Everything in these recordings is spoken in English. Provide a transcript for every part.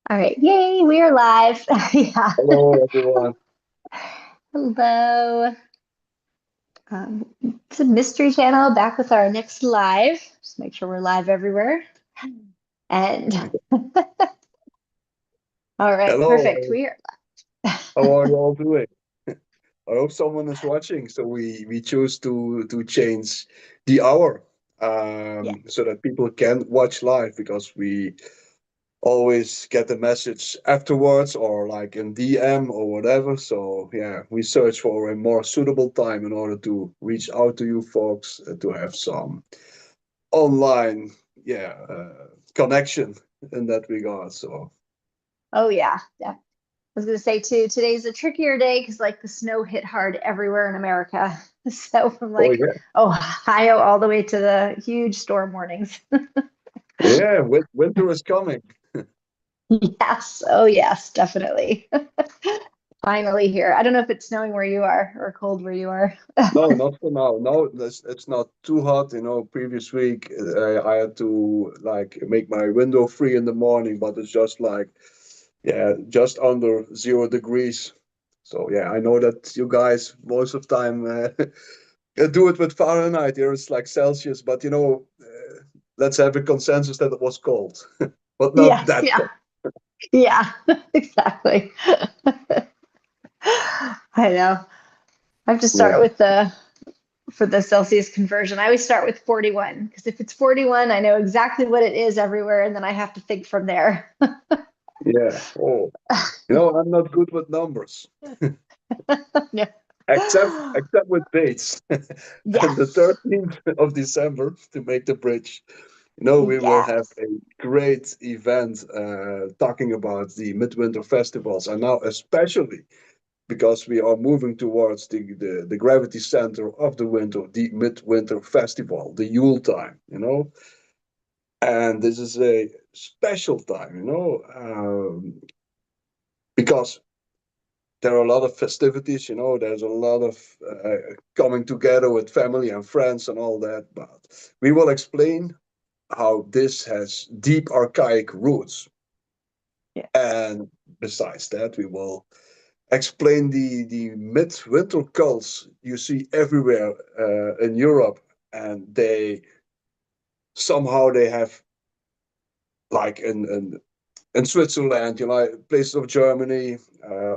All right. Yay, we are live. Yeah. Hello, everyone. Hello. It's a mystery channel back with our next live. Just make sure we're live everywhere. And all right, perfect. Hello. We are How are you all doing? I hope someone is watching. So we choose to change the hour yeah. so that people can watch live because we always get the message afterwards or like in DM or whatever. So yeah, we search for a more suitable time in order to reach out to you folks to have some online connection in that regard. So Oh yeah. Yeah. I was gonna say too, today's a trickier day because like the snow hit hard everywhere in America. So from oh like yeah. Ohio all the way to the huge storm warnings. Yeah, winter is coming. Yes. Oh yes, definitely. Finally here. I don't know if it's snowing where you are or cold where you are. No, not for now. No, it's not too hot. Previous week I had to like make my window free in the morning, but it's just like, yeah, just under 0 degrees. So yeah, I know that you guys most of the time do it with Fahrenheit. Here it's like Celsius, but let's have a consensus that it was cold, but not Yes, that yeah. cold. Yeah, exactly. I know. I have to start Yeah, with the for the Celsius conversion. I always start with 41 because if it's 41, I know exactly what it is everywhere, and then I have to think from there. yeah. Oh, I'm not good with numbers. Yeah. Except with dates. And the Yes. 13th of December to make the bridge. We will have Yes. a great event talking about the Midwinter festivals, and now especially because we are moving towards the gravity center of the winter, the Midwinter Festival, the Yule time, and this is a special time, because there are a lot of festivities, there's a lot of coming together with family and friends and all that. But we will explain how this has deep archaic roots. Yeah. And besides that, we will explain the midwinter cults you see everywhere in Europe. And they have, like in Switzerland, places of Germany,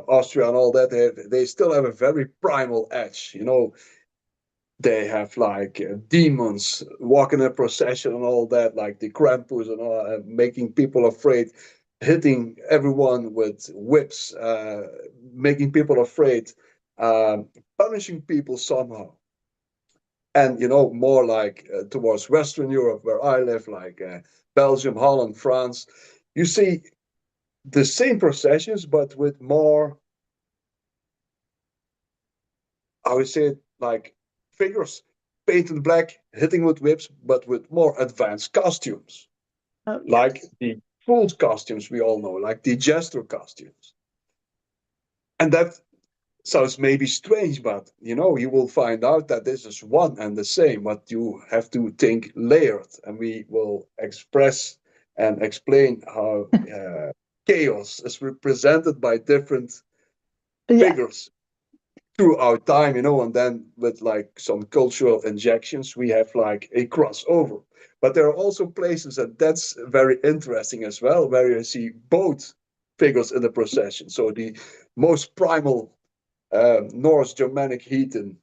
Austria, and all that, they still have a very primal edge. They have like demons walking in procession and all that, like the Krampus and all, making people afraid, hitting everyone with whips, making people afraid, punishing people somehow. And more like towards Western Europe, where I live, like Belgium, Holland, France, you see the same processions, but with more, I would say, like figures painted black, hitting with whips, but with more advanced costumes, Oh, like yes. the fool's costumes we all know, like the jester costumes. And that sounds maybe strange, but you will find out that this is one and the same, but you have to think layered, and we will express and explain how chaos is represented by different Yeah. figures throughout time, and then with like some cultural injections, we have like a crossover. But there are also places, and that's very interesting as well, where you see both figures in the procession. So the most primal Norse Germanic heathen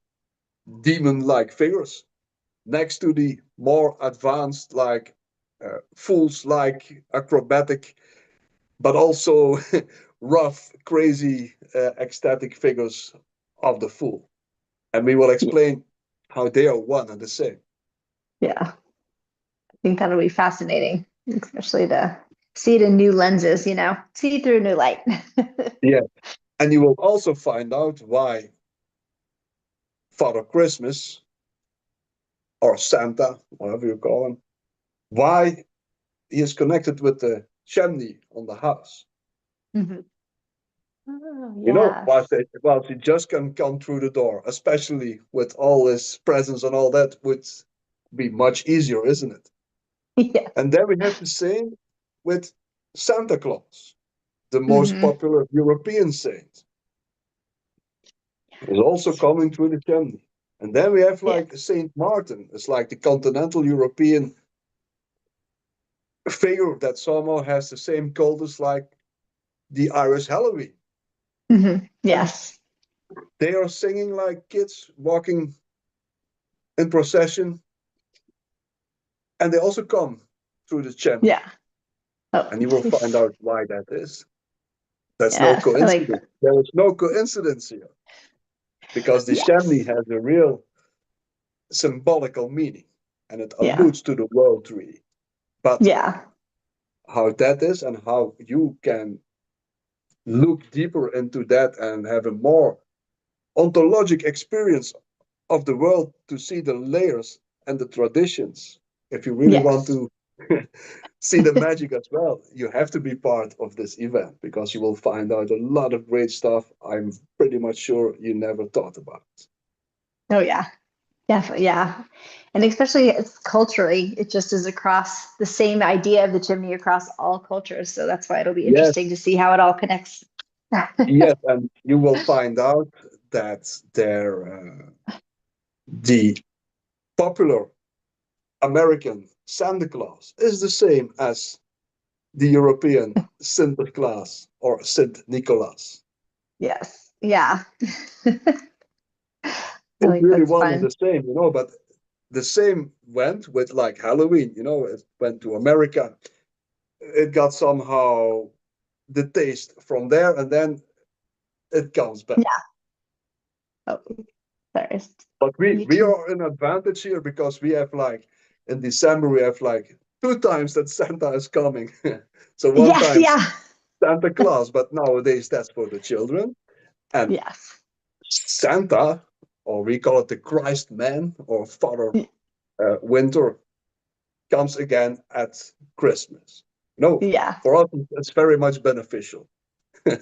demon-like figures next to the more advanced, like fools-like acrobatic, but also rough, crazy, ecstatic figures of the fool. And we will Yeah. explain how they are one and the same. Yeah. I think that'll be fascinating, especially to see it in new lenses, see through new light. Yeah. And you will also find out why Father Christmas or Santa, whatever you call him, why he is connected with the chimney on the house. Mhm. Oh, Whilst, yes. whilst he just can come through the door, especially with all his presents and all that, would be much easier, isn't it? Yes. And then we have the same with Santa Claus. the most popular European saint, is also coming through the chimney. And then we have like Saint Martin. It's like the continental European figure that somehow has the same cultus like the Irish Halloween. Yes. They are singing like kids walking in procession, and they also come through the chimney. Yeah. Oh, And you will find out why that is. That's no yes, I like coincidence. that. There is no coincidence here, because the chimney Yes. has a real symbolical meaning, and it Yeah. alludes to the world tree. But Yeah. how that is and how you can look deeper into that and have a more ontologic experience of the world to see the layers and the traditions. If you really want Yes. to see the magic as well, you have to be part of this event, because you will find out a lot of great stuff I'm pretty much sure you never thought about. Oh, yeah. Definitely. Yeah. And especially it's culturally, it just is across the same idea of the chimney across all cultures. So that's why it'll be Yes, interesting to see how it all connects. yes, and you will find out that the popular American Santa Claus is the same as the European Sinterklaas or Sint Nicholas. Yes. Yeah. I It's think really that's one and fun. the same, but the same went with like Halloween, it went to America. It got somehow the taste from there, and then it comes back. Yeah. Oh, sorry. But we YouTube. are an advantage here, because we have like in December we have like 2 times that Santa is coming. So one Yes. time Yeah. Santa Claus, but nowadays that's for the children. And Yes. Santa, or we call it the Christ Man or Father Winter, comes again at Christmas. No, Yeah. for us it's very much beneficial.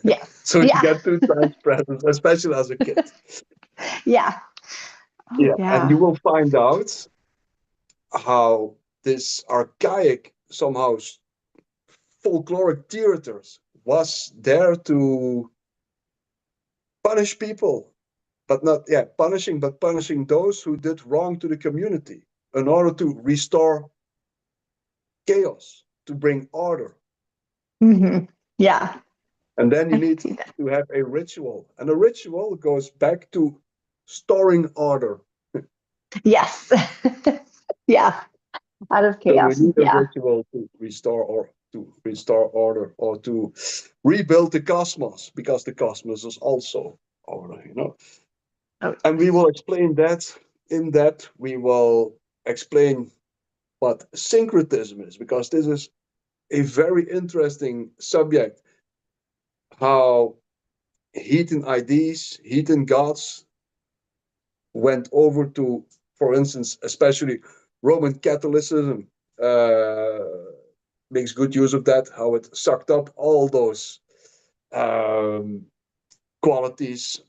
Yes. So you Yeah. get 2 times presents, especially as a kid. Yeah. Oh, Yeah, and yeah. you will find out how this archaic, somehow folkloric theaters was there to punish people, but not punishing those who did wrong to the community in order to restore chaos, to bring order. Yeah. And then you I can need see that. to have a ritual, and a ritual goes back to storing order. Yes. Yeah. Out of So we chaos. need a Yeah. ritual to restore order, or to rebuild the cosmos, because the cosmos is also order. Oh, And we will explain that. In that, we will explain what syncretism is, because this is a very interesting subject. How heathen ideas, heathen gods went over to, for instance, especially Roman Catholicism, uh, makes good use of that, how it sucked up all those um, qualities,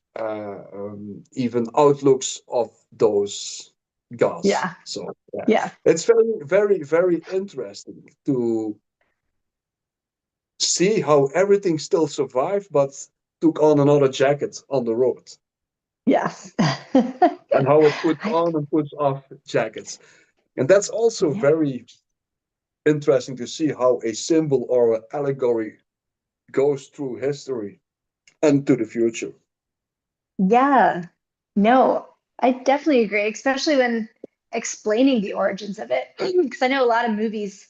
even outlooks of those gods. yeah. So yeah, Yeah. it's very, very, very interesting to see how everything still survived, but took on another jacket on the road, Yes. and how it puts on and puts off jackets. And that's also Yeah. very interesting to see how a symbol or an allegory goes through history and to the future. Yeah. No, I definitely agree, especially when explaining the origins of it. Because I know a lot of movies,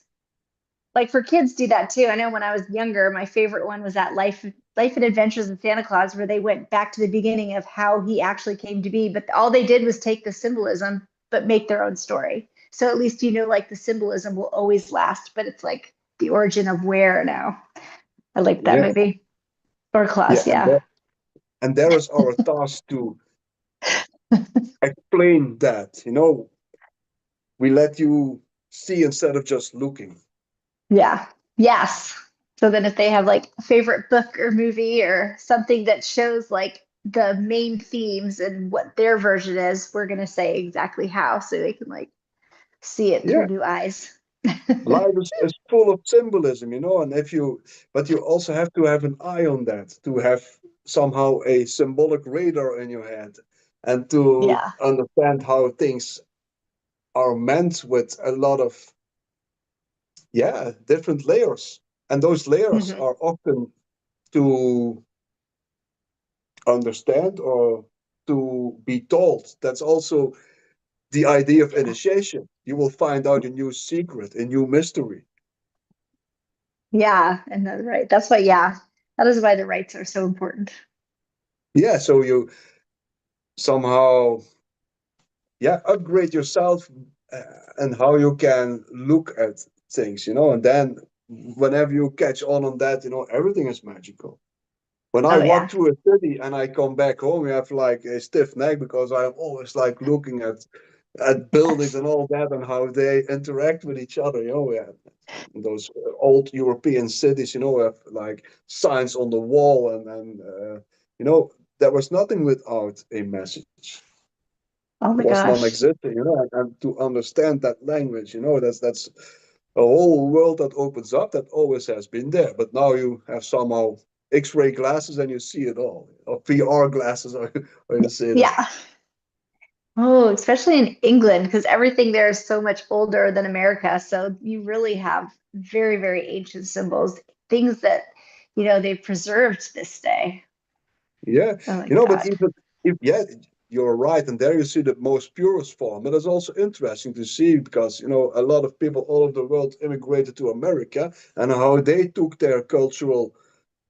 like for kids, do that too. I know when I was younger, my favorite one was that Life and Adventures of Santa Claus, where they went back to the beginning of how he actually came to be. But all they did was take the symbolism, but make their own story. So at least like the symbolism will always last, but it's like the origin of where now. I like that Yeah, movie. Or yeah, Claus, and yeah. there is our task to explain that. We let you see instead of just looking. Yeah. Yes. So then if they have like a favorite book or movie or something that shows like the main themes and what their version is, we're gonna say exactly how so they can like see it through Yeah, new eyes. Life is full of symbolism, and but you also have to have an eye on that to have somehow a symbolic radar in your head and to Yeah. understand how things are meant with a lot of, yeah, different layers. And those layers Hmm. are often to understand or to be told. That's also the idea of Yeah. initiation. You will find out a new secret, a new mystery. Yeah. And that's right. That's why, yeah, that is why the rites are so important. Yeah, so you somehow, yeah, upgrade yourself uh, and how you can look at things, and then whenever you catch on that, everything is magical. When I Oh, walk yeah. through a city and I come back home, you have like a stiff neck because I'm always like looking at buildings Yes. and all that and how they interact with each other. We have those old European cities, have like signs on the wall and there was nothing without a message. Oh my Was gosh. non-existent, and to understand that language, that's a whole world that opens up that always has been there. But now you have somehow X-ray glasses and you see it all, or VR glasses, or you say that. Yeah. Oh, especially in England, because everything there is so much older than America. So you really have very, very ancient symbols, things that, they've preserved to this day. Yeah, Oh my but God. even if, yeah, you're right, and there you see the most purest form. But it's also interesting to see because a lot of people all over the world immigrated to America and how they took their cultural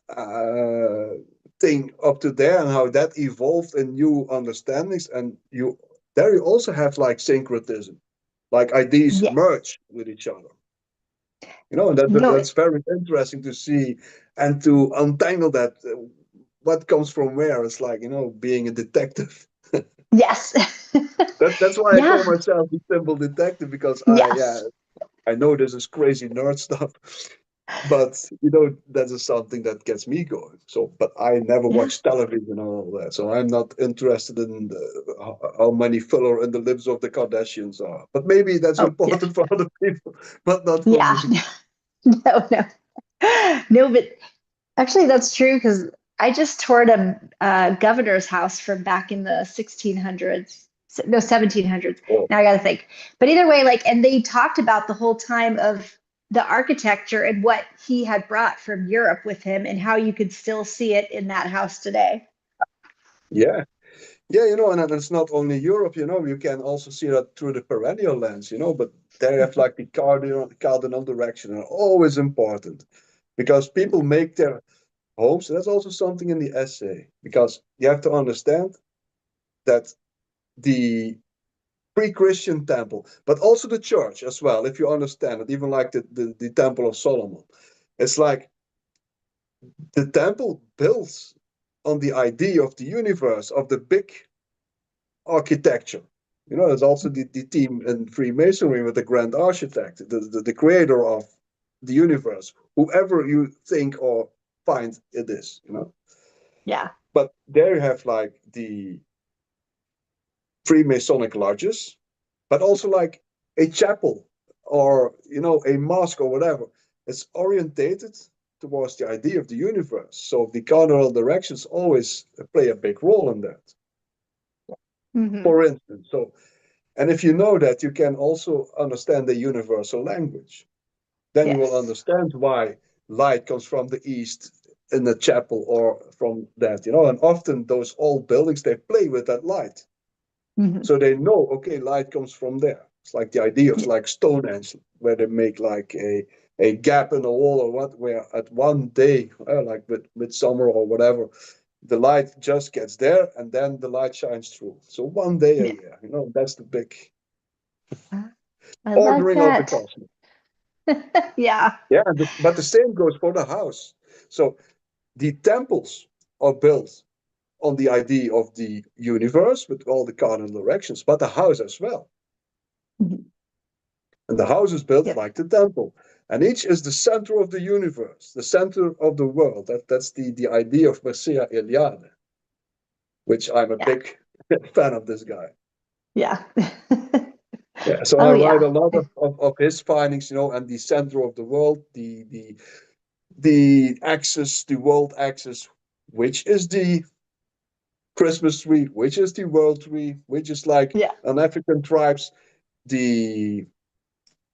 uh, thing up to there and how that evolved in new understandings. And you also have like syncretism, like ideas Yes. merge with each other. And No, that's very interesting to see and to untangle that. What comes from where? It's like being a detective. yes. That's why I call Yeah. myself the simple detective because Yes. I know this is crazy nerd stuff, but that is something that gets me going. So, but I never Yeah. watch television and all that, so I'm not interested in how many filler in the lips of the Kardashians are. But maybe that's Oh, yeah. important for other people, but not for Yeah. me. No, no. No, but actually, that's true because I just toured a governor's house from back in the 1600s, no, 1700s. Oh, Now I got to think. But either way, like, and they talked about the whole time of the architecture and what he had brought from Europe with him and how you could still see it in that house today. yeah, yeah, and it's not only Europe. You can also see that through the perennial lens. But they have like the cardinal direction, and always important because people make their homes. That's also something in the essay because you have to understand that the pre-Christian temple, but also the church as well, if you understand it, even like the Temple of Solomon. It's like the temple builds on the idea of the universe, of the big architecture. There's also the team in Freemasonry with the grand architect, the creator of the universe, whoever you think or find it is. Yeah. But there you have like the Freemasonic lodges, but also like a chapel or a mosque or whatever. It's orientated towards the idea of the universe. So the cardinal directions always play a big role in that. Hmm. For instance, and if you know that, you can also understand the universal language. Then you will Yes. understand why light comes from the east in the chapel or from that. And often those old buildings they play with that light. Hmm. So they know, okay, light comes from there. It's like the idea of Yeah. like Stonehenge, where they make like a gap in the wall or what, where at one day, like with midsummer or whatever, the light just gets there and then the light shines through. So one day a Yeah. year, that's the big I like ordering of the that. cosmos. Yeah. Yeah, but the same goes for the house. So the temples are built on the idea of the universe with all the cardinal directions, but the house as well. Mhm. And the house is built Yep. like the temple. And each is the center of the universe, the center of the world. That's the idea of Mircea Eliade, which I'm a Yeah. big fan of this guy. Yeah. Yeah, so Oh I write yeah. a lot of his findings, and the center of the world, the axis, the world axis, which is the Christmas tree, which is the world tree, which is like Yeah. an African tribes, the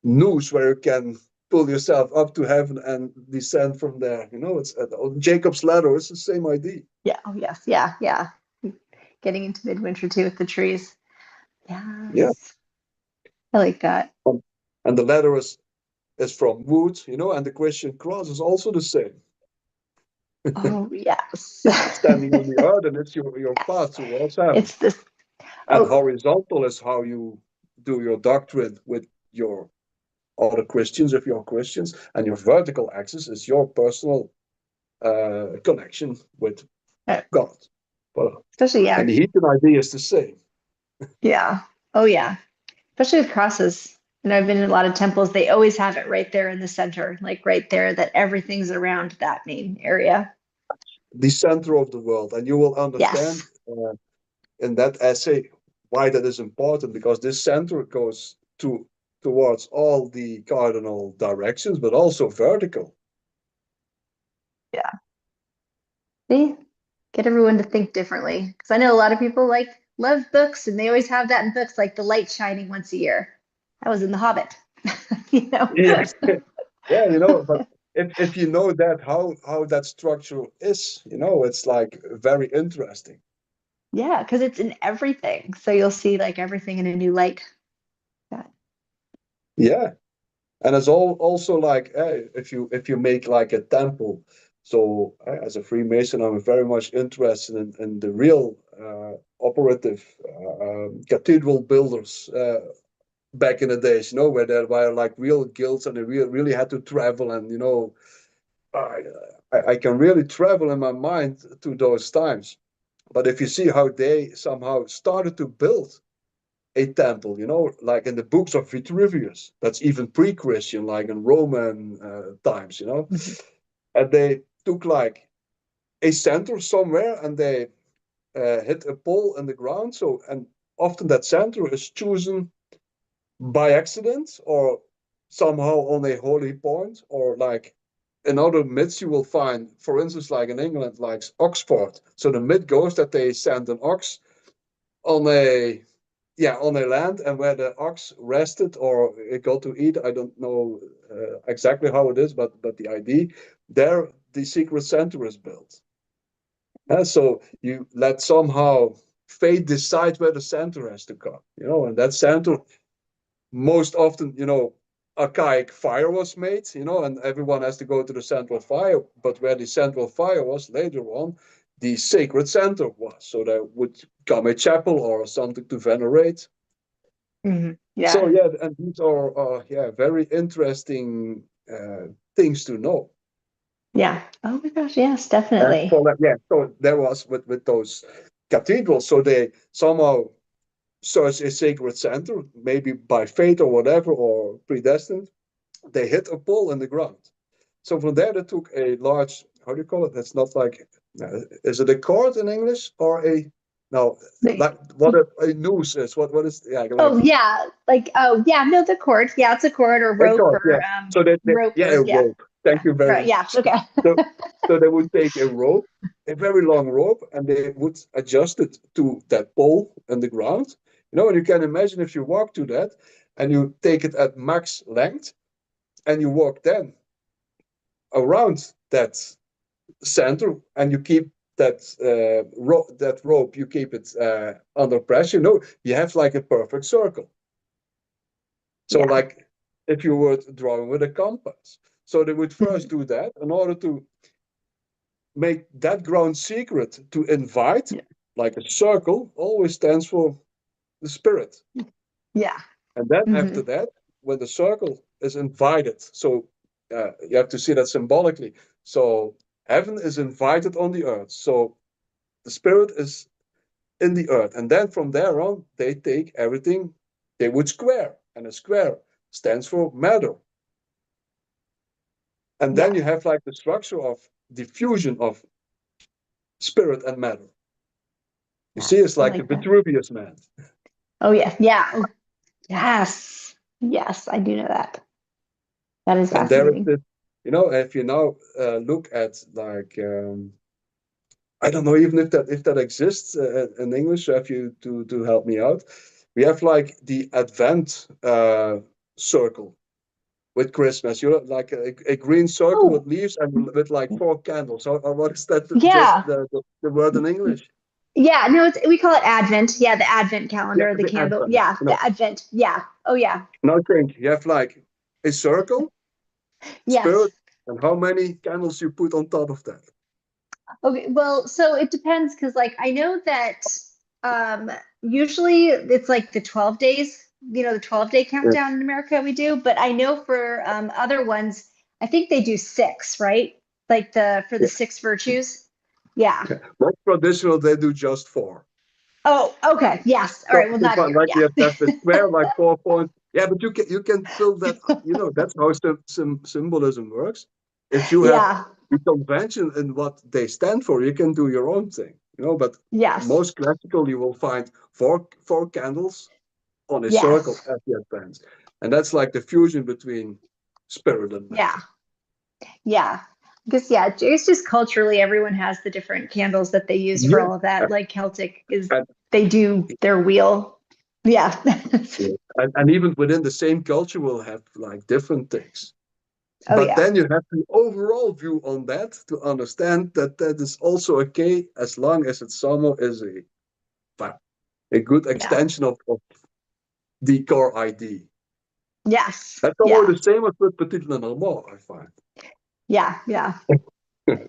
noose where you can pull yourself up to heaven and descend from there. It's Jacob's ladder. It's the same idea. Yeah. Oh yes. Yeah. Yeah. Getting into midwinter too with the trees. Yeah, Yes. I like that. um, and the ladder is from wood, and the Christian cross is also the same. Oh yes. Standing on the earth, and it's your Yes. path towards heaven. It's this. And Oh, horizontal is how you do your doctrine with your other Christians, if you're Christians, and your vertical axis is your personal connection with God. But, especially and yeah. the heathen idea is the same. Yeah. Oh yeah. Especially with crosses. And I've been in a lot of temples, they always have it right there in the center, like right there, that everything's around that main area. The center of the world. And you will understand Yes. in that essay why that is important, because this center goes towards all the cardinal directions, but also vertical. Yeah. See? Get everyone to think differently. Because I know a lot of people like love books and they always have that in books, like the light shining once a year. That was in The Hobbit. you know? Yes. Yeah, but if you know that how that structure is, it's like very interesting. Yeah, because it's in everything. So you'll see like everything in a new light. Yeah. Yeah. And it's also like if you make like a temple. So as a Freemason, I'm very much interested in the real operative cathedral builders back in the days, where there were like real guilds and they really had to travel, and I, I can really travel in my mind to those times. But if you see how they somehow started to build a temple, like in the books of Vitruvius, that's even pre-Christian, like in Roman times, Mhm. and they took like a center somewhere and they hit a pole in the ground. So, and often that center is chosen by accident or somehow on a holy point, or like in other myths you will find, for instance, like in England, like Oxford. So the myth goes that they sent an ox on a land, and where the ox rested or it got to eat, I don't know exactly how it is, but the idea there, the secret center is built. So you let somehow fate decide where the center has to come, and that center most often, archaic fire was made, and everyone has to go to the central fire. But where the central fire was later on, the sacred center was. So there would come a chapel or something to venerate. So Yeah. yeah, and these are yeah, very interesting things to know. Yeah. Oh my gosh. Yes, And definitely. for that, yeah, so there was with those cathedrals, so they somehow search a sacred center, maybe by fate or whatever, or predestined. They hit a pole in the ground. So from there, they took a large, how do you call it? It's not like, is it a cord in English or a, no, like what a noose is? What is, yeah, Oh like yeah. Like oh yeah, no, the cord. Yeah, it's a cord or a rope cord, or yeah. So they rope yeah, or a yeah. rope. Thank Yeah. you very Right. Yeah. much. Okay. So, so they would take a rope, a very long rope, and they would adjust it to that pole in the ground. And you can imagine if you walk to that and you take it at max length and you walk then around that center and you keep that rope, you keep it under pressure. You have like a perfect circle. So Yeah. like if you were drawing with a compass. So they would first Mhm. do that in order to make that ground secret, to invite, Yeah. like a circle always stands for the spirit. Yeah. And then Hmm. after that, when the circle is invited, so you have to see that symbolically. So heaven is invited on the earth. So the spirit is in the earth. And then from there on, they take everything, they would square. And a square stands for matter. And then Yeah. you have like the structure of diffusion of spirit and matter. You Yeah. see, it's I like the like that. Vitruvius man. Oh yeah. Yeah. Yes. Yes, I do know that. That is And there is fascinating. this, if you now look at like I don't know even if that exists in English. So if you to help me out, we have like the Advent circle with Christmas. You know, like a green circle with Oh, leaves and with like four candles. Or what is that? Just yeah. the word in English? Yeah, no, we call it Advent. Yeah, the Advent Yeah, calendar, the the candle. Advent. Yeah, the Advent. Yeah. Oh, yeah. Now think you have like a circle, spirit, Yes. and how many candles you put on top of that. Okay, well, so it depends because like I know that usually it's like the 12 days, the 12-day Yeah. countdown in America we do, but I know for other ones, I think they do six, right? Like the for the Yeah. six virtues. Yeah. Yeah. Most traditional, they do just four. Oh, okay. Yes. All So, right. Well, not here. like Yeah. you have the square, like 4 points. Yeah, but you can fill that. That's how symbolism works. If you have Yeah. the convention and what they stand for, you can do your own thing. But Yes. most classical, you will find four candles on a circle Yes. at the advance, and that's like the fusion between spirit and Yeah. matter. Yeah. Because yeah, it's just culturally everyone has the different candles that they use for Yeah, all of that. Like Celtic is and, they do their wheel. Yeah. and even within the same culture, we'll have like different things. Oh But yeah. then you have the overall view on that to understand that that is also okay as long as it somehow is a good Yeah. extension of the core ID. Yes. That's almost Yeah. the same as with Petit Le Normand, I find. Yeah. Yeah.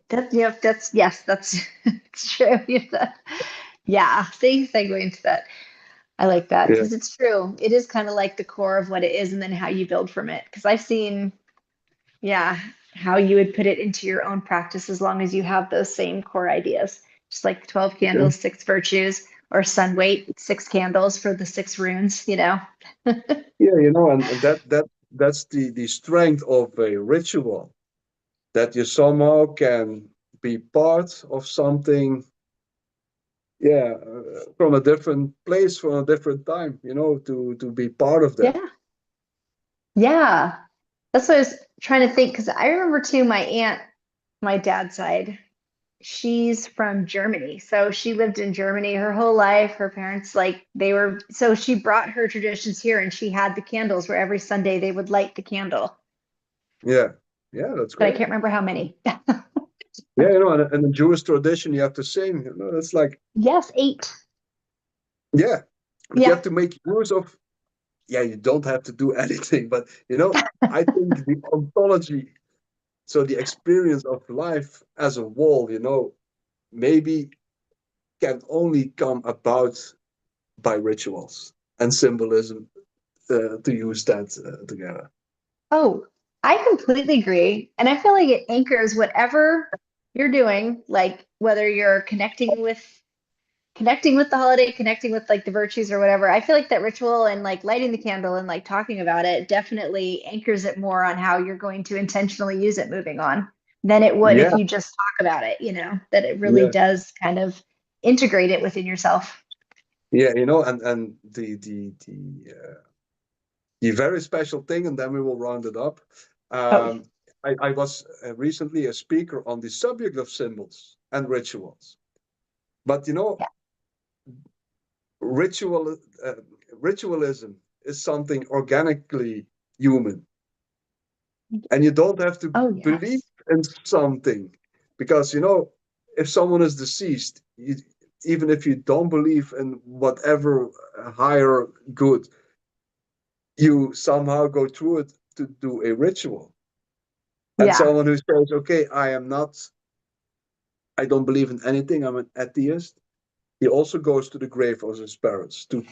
That yeah, that's yes, that's it's true. Yeah. Yeah. Segue into that. I like that Yeah, because it's true. It is kind of like the core of what it is and then how you build from it. Because I've seen, yeah, how you would put it into your own practice as long as you have those same core ideas. Just like 12 yeah, candles, six virtues, or sun weight, six candles for the six runes. yeah. And that's the strength of a ritual that you somehow can be part of something. Yeah, from a different place, from a different time. To be part of that. Yeah. Yeah. That's what I was trying to think because I remember too, my aunt, my dad's side, she's from Germany. So she lived in Germany her whole life. Her parents, like, so she brought her traditions here and she had the candles where every Sunday they would light the candle, Yeah, yeah, that's but I great. can't remember how many. Yeah, and in Jewish tradition, you have the same. It's like, Yes, eight. yeah, but you Yeah. have to make use of. Yeah, you don't have to do anything, but I think the ontology, so the experience of life as a whole, maybe can only come about by rituals and symbolism to use that together. Oh, I completely agree. And I feel like it anchors whatever you're doing, like whether you're connecting with the holiday, connecting with like the virtues or whatever. I feel like that ritual and like lighting the candle and like talking about it definitely anchors it more on how you're going to intentionally use it moving on than it would if Yeah, you just talk about it, that it really yeah, does kind of integrate it within yourself. yeah. And the very special thing, and then we will round it up. Oh, Um, I was recently a speaker on the subject of symbols and rituals. But yeah. ritual uh, ritualism is something organically human, and you don't have to Oh, believe yes. in something because if someone is deceased, even if you don't believe in whatever higher good, you somehow go through it to do a ritual. And Yeah. someone who says, "Okay, I don't believe in anything. I'm an atheist." He also goes to the grave of his parents to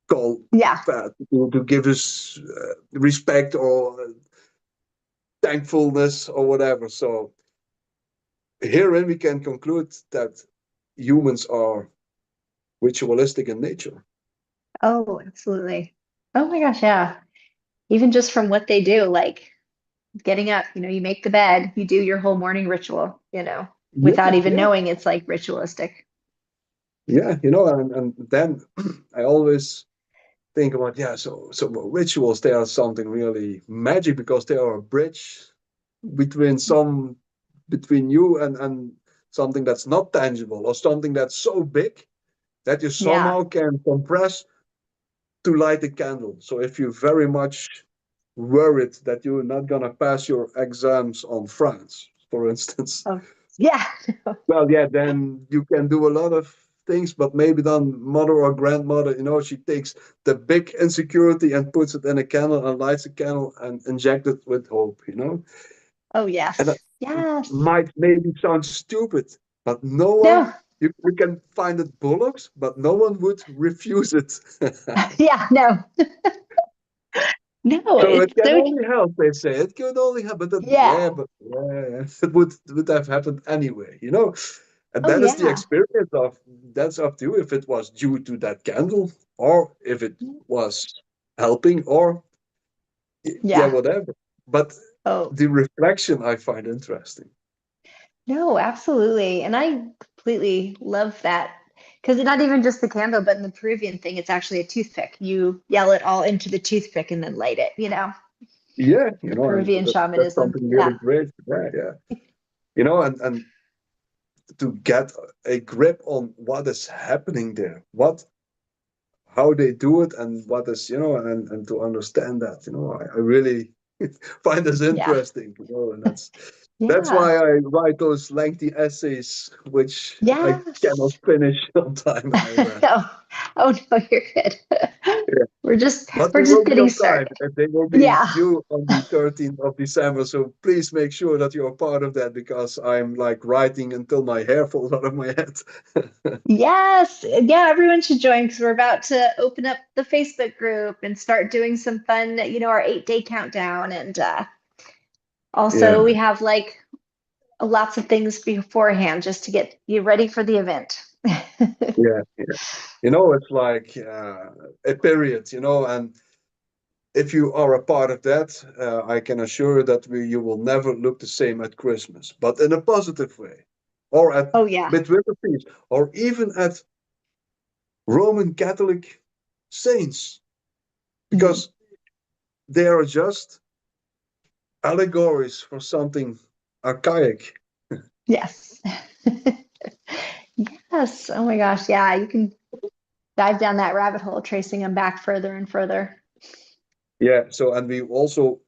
call, Yeah. to give his respect or thankfulness or whatever. So herein we can conclude that humans are ritualistic in nature. Oh, absolutely. Oh my gosh, yeah. Even just from what they do, like getting up, you make the bed, you do your whole morning ritual, Yeah, without even yeah, knowing it's like ritualistic. yeah. And then I always think about, yeah, so rituals, they are something really magic because they are a bridge between between you and something that's not tangible, or something that's so big that you Yeah. somehow can compress to light the candle. So if you're very much worried that you're not gonna pass your exams on France, for instance, Oh, yeah. well, yeah, then you can do a lot of things, but maybe then mother or grandmother, she takes the big insecurity and puts it in a candle and lights a candle and inject it with hope. Oh, And that yes. Yes. might maybe sound stupid, but no one, No. you can find it bollocks, but no one would refuse it. Yeah. No. No. So it It's can so. only help, they say. It could only help, but then, Yeah. yeah, but yeah, it would have happened anyway. And Oh, that is the yeah. experience of that's up to you if it was due to that candle or if it was helping or yeah, Yeah. whatever. But Oh, the reflection I find interesting. no, absolutely. And I completely love that because it's not even just the candle, but in the Peruvian thing, it's actually a toothpick. You yell it all into the toothpick and then light it. Yeah, The and Peruvian that's shamanism. something really Yeah. great. Yeah, yeah. And to get a grip on what is happening there, how they do it and what is and to understand that I really find this Yeah. interesting and that's Yeah. why I write those lengthy essays which I cannot Yes. finish on time and all that. No. Oh no, you're good. Yeah. We're just But we're they just will be getting on time started. and they will be Yeah. due on the 13th of December, so please make sure that you're part of that because I'm like writing until my hair falls out of my head. Yes. Yeah, everyone should join because we're about to open up the Facebook group and start doing some fun, our 8-day countdown. And also Yeah. we have like lots of things beforehand just to get you ready for the event. Yeah, yeah. It's like a period, and if you are a part of that, I can assure you that you will never look the same at Christmas, but in a positive way, or at Oh yeah. midwinter feast, or even at Roman Catholic saints, Mhm. because they are just allegories for something archaic. Yes. Yes. Oh my gosh. Yeah, you can dive down that rabbit hole, tracing them back further and further. Yeah. So, and we also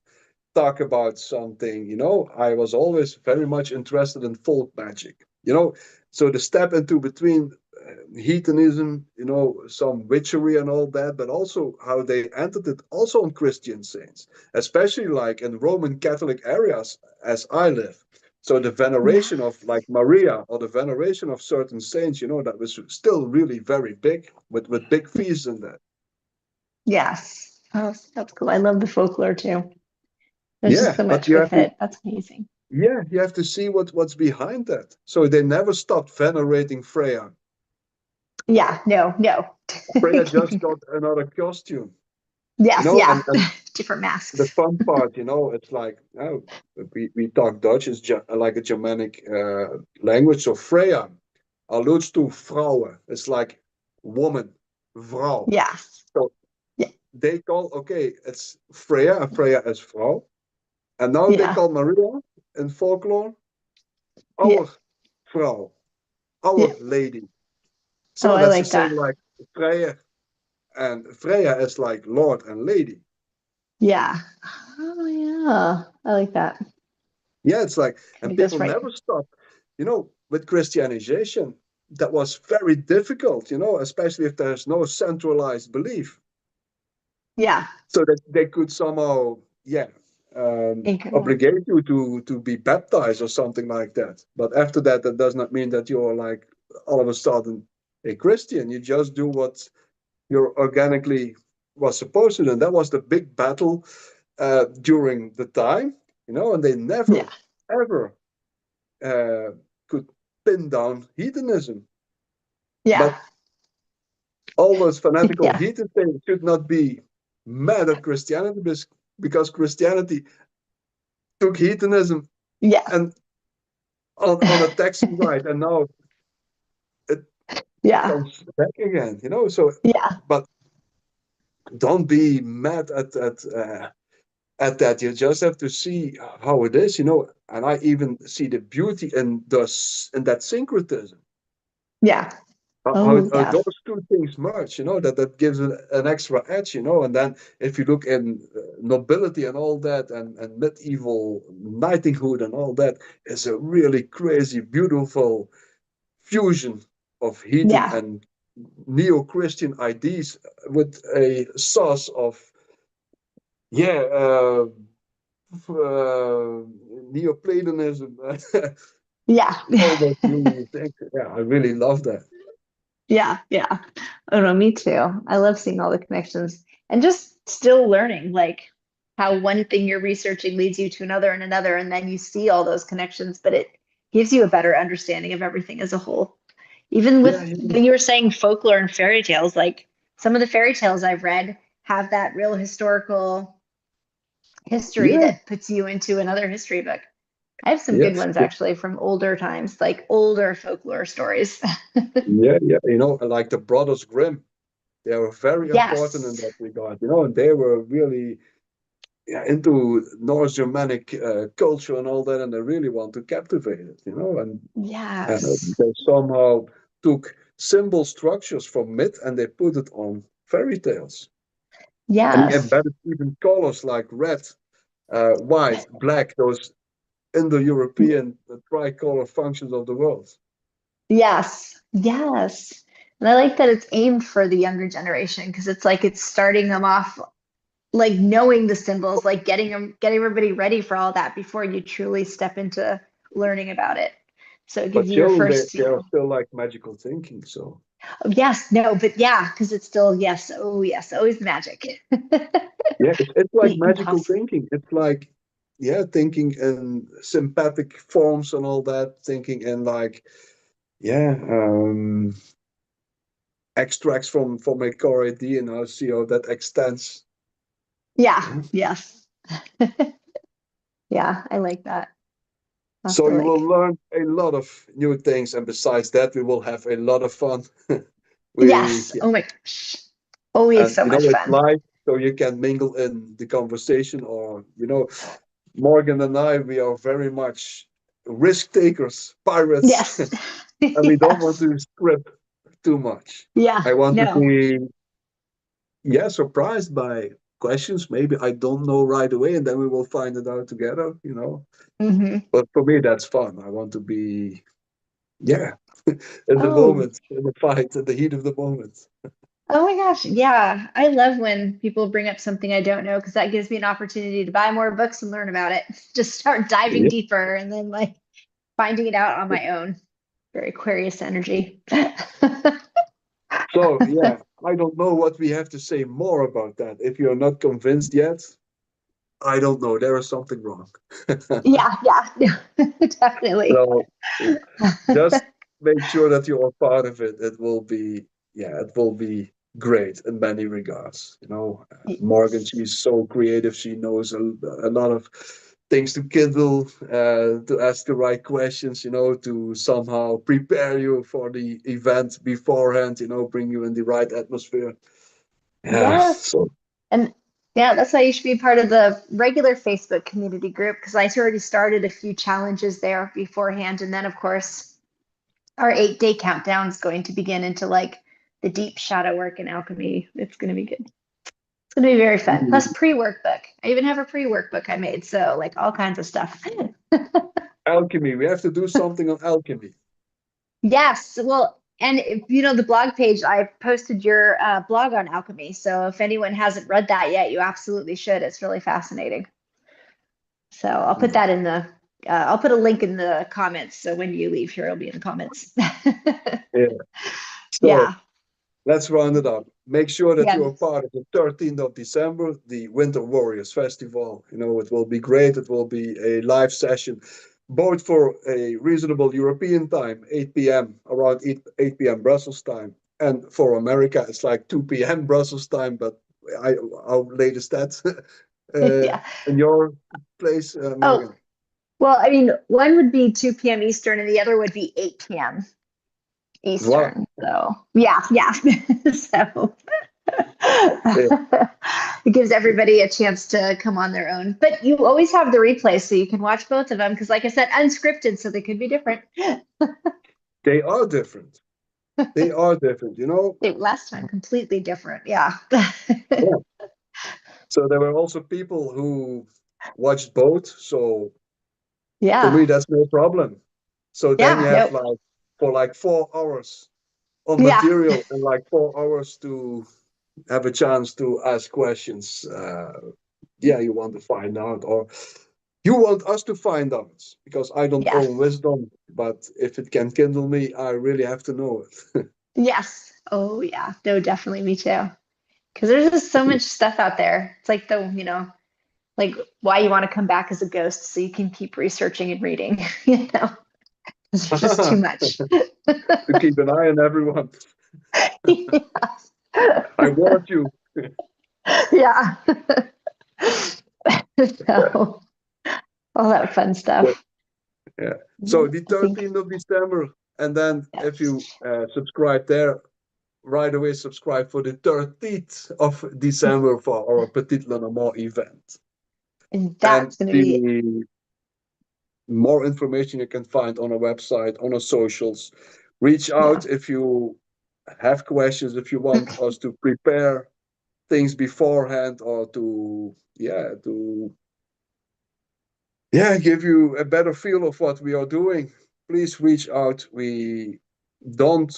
talk about something, I was always very much interested in folk magic. So the step into between heathenism, some witchery and all that, but also how they entered it also on Christian saints, especially like in Roman Catholic areas as I live. So the Yeah. veneration of like Maria or the veneration of certain saints, that was still really very big with big feasts in that. Yes. Oh, that's cool. I love the folklore too. There's just Yeah, so but much you have with to it. That's amazing. Yeah, you have to see what's behind that. So they never stopped venerating Freya. Yeah, no, no. Freya just got another costume, you Yes, know, yeah. and, and Different the masks. fun part, it's like, oh, we talk Dutch, it's like a Germanic language. So Freya alludes to vrouwen. It's like woman, vrouw. Yeah. So Yeah. they call, okay, it's Freya, and Freya is vrouw. And now they Yeah. call Maria in folklore, Yeah. our vrouw, our Yeah. lady. Oh, So I that's the like same that. like Freya, and Freya is like Lord and Lady. Yeah. Oh, yeah. I like that. Yeah, it's like, and It goes people right. never stop. With Christianization, that was very difficult, especially if there's no centralized belief. Yeah. So that they could somehow, yeah, Incredible. obligate you to be baptized or something like that. But after that, that does not mean that you're like all of a sudden a Christian. You just do what you're organically was supposed to do. And that was the big battle during the time, and they Yeah. never, ever could pin down hedonism. Yeah. But all those fanatical Yeah. heathens should not be mad at Christianity because Christianity took hedonism Yeah. and on a taxi ride, and now it Yeah. comes back again. So, Yeah. but don't be mad at that. You just have to see how it is, And I even see the beauty in that syncretism. Yeah. Oh, How yeah. those two things merge, that gives it an extra edge, And then if you look in nobility and all that, and medieval knighthood and all that, it's a really crazy, beautiful fusion of heathen Yeah. and neo-Christian ideas with a sauce of, yeah, Neoplatonism, Yeah. all those new things. Yeah, I really love that. Yeah. Yeah. Oh no, me too. I love seeing all the connections and just still learning, like how one thing you're researching leads you to another and another, and then you see all those connections, but it gives you a better understanding of everything as a whole. Even Yeah, with when you were saying folklore and fairy tales, like some of the fairy tales I've read have that real historical history yeah, that puts you into another history book. I have some good yes, ones actually from older times, like older folklore stories. yeah. Like the Brothers Grimm, they were very important in Yes. that regard, and they were really, yeah, into North Germanic culture and all that, and they really want to captivate it, and Yes. they somehow took symbol structures from myth and they put it on fairy tales. And he Yes. embedded even colors like red, white, black, those Indo-European tricolor functions of the world. Yes. Yes. And I like that it's aimed for the younger generation because it's like it's starting them off like knowing the symbols, like getting everybody ready for all that before you truly step into learning about it. So it But gives you your children, first, they are still like magical thinking. So oh, yes, no, but yeah, because it's still yes, oh yes, always magic. yeah, it's like magical Yes. thinking. It's like, yeah, thinking in sympathetic forms and all that, thinking in like, yeah, extracts from a core idea and how that extends. Yeah, Yeah. yes. Yeah, I like that. I'll have So to you will like, learn a lot of new things, and besides that, we will have a lot of fun. yes. Yeah, Oh my gosh. Always and so much it's fun. live, so you can mingle in the conversation, or Morgan and I, we are very much risk takers, pirates, Yes. and we don't want Yes. to script too much. Yeah. I want to No. be, yeah, surprised by questions. Maybe I don't know right away, and then we will find it out together. Hmm. But for me, that's fun. I want to be, yeah, in the Oh, moment, in the fight, in the heat of the moment. oh my gosh. Yeah. I love when people bring up something I don't know because that gives me an opportunity to buy more books and learn about it. Just start diving Yeah. deeper and then like finding it out on my own. Very Aquarius energy. So, yeah, I don't know what we have to say more about that. If you're not convinced yet, I don't know. There is something wrong. Yeah, yeah, definitely. So just make sure that you are part of it. It will be great in many regards. Morgan, Yes. she's so creative. She knows a lot of things to kindle, to ask the right questions, to somehow prepare you for the event beforehand, bring you in the right atmosphere. Yeah. Yes. So, And yeah, that's why you should be part of the regular Facebook community group because I already started a few challenges there beforehand. And then, of course, our 8-day countdown is going to begin into like the deep shadow work and alchemy. It's going to be good. It's going to be very fun. Plus, pre-workbook. I even have a pre-workbook I made. So, like all kinds of stuff. alchemy. We have to do something on alchemy. Yes. Well, and if, the blog page, I posted your blog on alchemy. So if anyone hasn't read that yet, you absolutely should. It's really fascinating. So I'll put that in the, I'll put a link in the comments. So when you leave here, it'll be in the comments. Yeah. So Yeah. let's round it up. Make sure that you Yeah. are part of the 13th of December, the Winter Warriors Festival. It will be great. It will be a live session, both for a reasonable European time, 8 p.m., around 8 p.m. Brussels time. And for America, it's like 2 p.m. Brussels time. But how late is that Yeah. in your place, Oh, Morgan? well, I mean, one would be 2 p.m. Eastern and the other would be 8 p.m. Wow. Eastern. So yeah, yeah. So Yeah. It gives everybody a chance to come on their own. But you always have the replay, so you can watch both of them. Because, like I said, unscripted, so they could be different. They are different. They are different, you know. Last time, completely different. Yeah. Yeah. So there were also people who watched both. So for me, Yeah. that's no problem. So then you Yeah. have Nope. like for like 4 hours on Yeah. material and like 4 hours to have a chance to ask questions. Yeah, you want to find out, or you want us to find out, because I don't own Yes. wisdom, but if it can kindle me, I really have to know it. Yes. Oh, yeah. No, definitely. Me too. Because there's just so much stuff out there. It's like like why you want to come back as a ghost so you can keep researching and reading, you know, 'cause there's just too much. To keep an eye on everyone. Yes. I warned you. Yeah. So all that fun stuff. Yeah. So Yeah, the I think 13th of December, and then if you yes. subscribe there, right away subscribe for the 13th of December for our Petit Le Normand event. And And that's going to be, the more information you can find on our website, on our socials. Reach yeah. out if you have questions, if you want us to prepare things beforehand, or to give you a better feel of what we are doing. Please reach out. We don't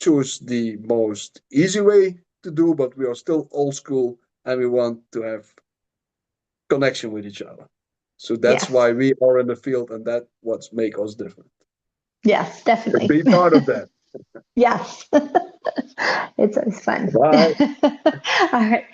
choose the most easy way to do, but we are still old school and we want to have connection with each other. So that's Yes. why we are in the field, and that's what makes us different. Yes, So definitely. be part of that. Yes. It's always fun. Bye. All right.